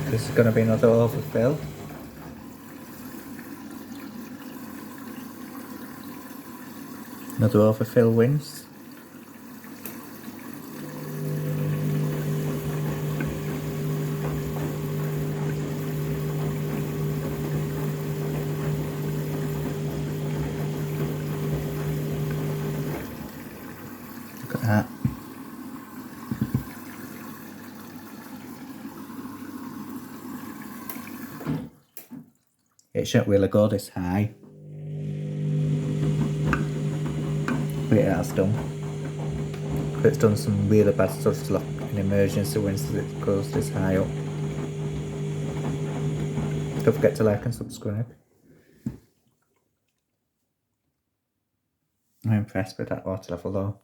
This is going to be another overfill. Another overfill wins. Look at that. It shouldn't really go this high, but it has done. It's done some really bad stuff, like an emergency when it goes this high up. Don't forget to like and subscribe. I'm impressed with that water level though.